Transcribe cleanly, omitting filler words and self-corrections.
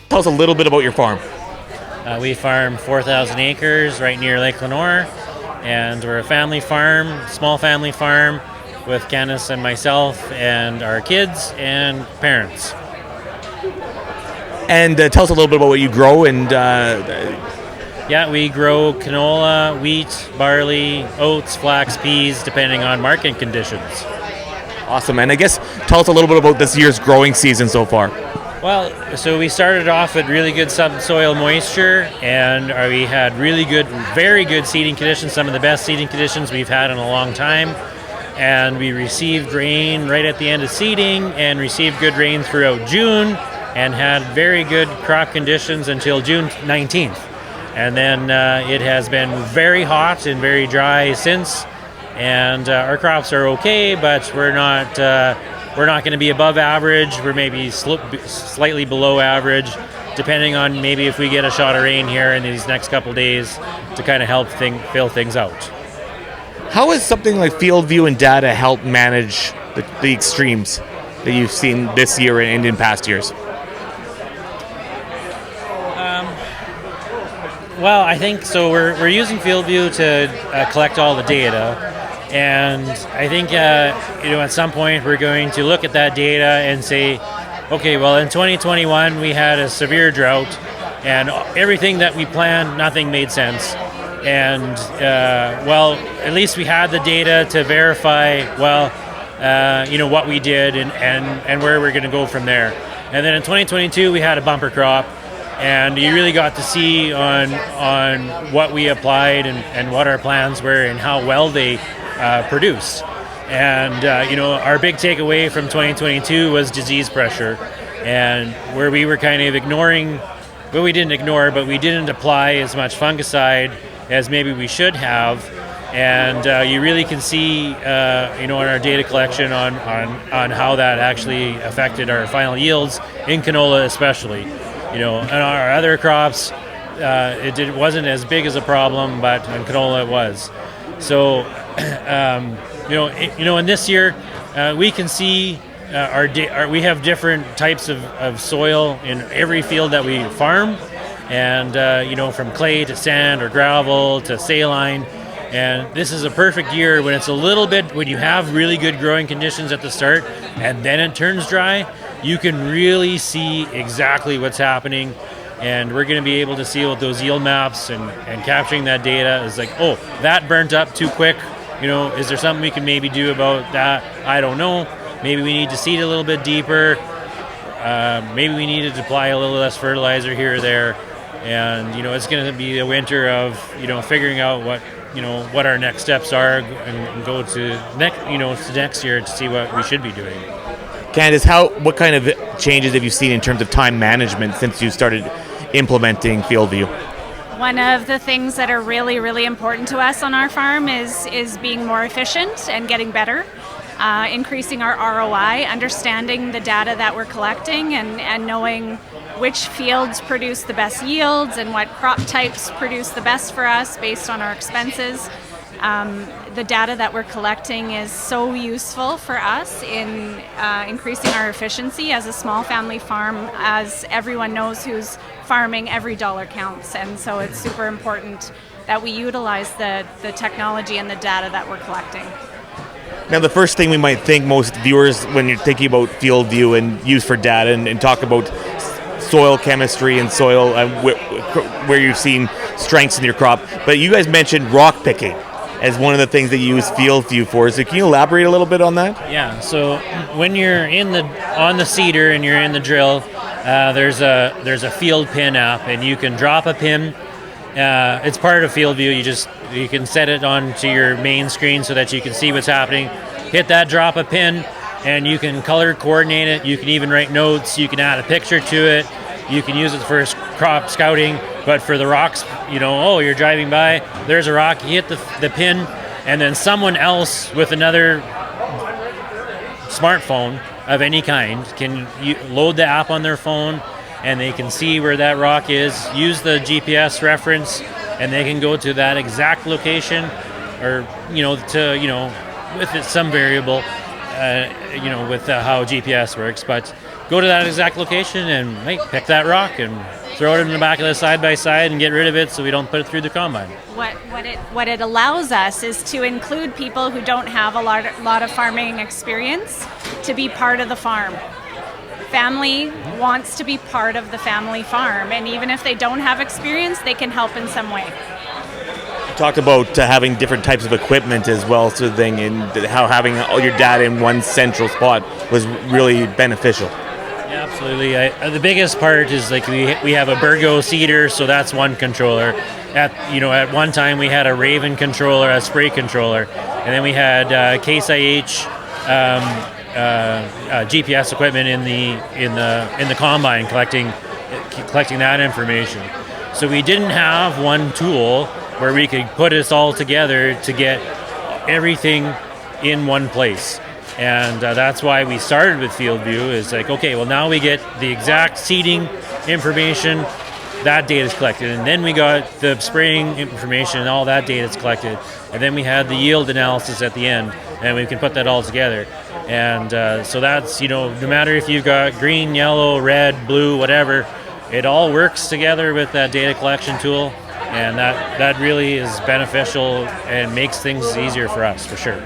Tell us a little bit about your farm. We farm 4,000 acres right near Lake Lenore, and we're a family farm, small family farm, with Candice and myself and our kids and parents. And tell us a little bit about what you grow. And Yeah, we grow canola, wheat, barley, oats, flax, peas, depending on market conditions. Awesome. And I guess tell us a little bit about this year's growing season so far. Well, so we started off with really good subsoil moisture, and we had very good seeding conditions, some of the best seeding conditions we've had in a long time. And we received rain right at the end of seeding and received good rain throughout June and had very good crop conditions until June 19th. And then it has been very hot and very dry since, and our crops are okay, but we're not going to be above average. We're maybe slightly below average, depending on maybe if we get a shot of rain here in these next couple days to kind of help fill things out. How has something like FieldView and data help manage the extremes that you've seen this year and in past years? Well, I think so. We're using FieldView to collect all the data, and I think at some point we're going to look at that data and say, okay, well, in 2021 we had a severe drought, and everything that we planned, nothing made sense. And at least we had the data to verify what we did and where we're going to go from there. And then in 2022 we had a bumper crop. And you really got to see on what we applied and what our plans were and how well they produce. And our big takeaway from 2022 was disease pressure, and where we were kind of ignoring. Well, we didn't ignore, but we didn't apply as much fungicide as maybe we should have. And you really can see, in our data collection on how that actually affected our final yields in canola, especially. And our other crops, it wasn't as big as a problem, but in canola it was. So, and this year we can see we have different types of soil in every field that we farm, and from clay to sand or gravel to saline. And this is a perfect year when it's when you have really good growing conditions at the start, and then it turns dry. You can really see exactly what's happening, and we're going to be able to see with those yield maps and capturing that data is like, oh, that burnt up too quick. Is there something we can maybe do about that? I don't know. Maybe we need to seed a little bit deeper. Maybe we need to apply a little less fertilizer here or there. And, it's going to be a winter of, figuring out what our next steps are and go to next year to see what we should be doing. Candice, what kind of changes have you seen in terms of time management since you started implementing FieldView? One of the things that are really, really important to us on our farm is being more efficient and getting better, increasing our ROI, understanding the data that we're collecting and knowing which fields produce the best yields and what crop types produce the best for us based on our expenses. The data that we're collecting is so useful for us in increasing our efficiency as a small family farm. As everyone knows who's farming, every dollar counts, and so it's super important that we utilize the technology and the data that we're collecting. Now, the first thing we might think most viewers when you're thinking about FieldView and use for data and talk about soil chemistry and soil where you've seen strengths in your crop, but you guys mentioned rock picking as one of the things that you use FieldView for. So can you elaborate a little bit on that? Yeah. So when you're on the seeder and you're in the drill, there's a field pin app, and you can drop a pin. It's part of FieldView. You can set it onto your main screen so that you can see what's happening. Hit that, drop a pin, and you can color coordinate it. You can even write notes. You can add a picture to it. You can use it for crop scouting. But for the rocks, you're driving by, there's a rock, you hit the pin, and then someone else with another smartphone of any kind can load the app on their phone, and they can see where that rock is, use the GPS reference, and they can go to that exact location, or with some variable, with how GPS works, but go to that exact location and pick that rock and throw it in the back of the side-by-side and get rid of it so we don't put it through the combine. What it allows us is to include people who don't have a lot of farming experience to be part of the farm. Family wants to be part of the family farm, and even if they don't have experience, they can help in some way. Talked about having different types of equipment as well, sort of thing, and how having all your data in one central spot was really beneficial. Yeah, absolutely. The biggest part is we have a Burgo seeder, so that's one controller. At one time we had a Raven controller, a spray controller, and then we had Case IH GPS equipment in the combine collecting that information. So we didn't have one tool where we could put us all together to get everything in one place. And that's why we started with FieldView, is now we get the exact seeding information, that data is collected. And then we got the spraying information and all that data is collected. And then we had the yield analysis at the end, and we can put that all together. And so that's, no matter if you've got green, yellow, red, blue, whatever, it all works together with that data collection tool. And that really is beneficial and makes things easier for us, for sure.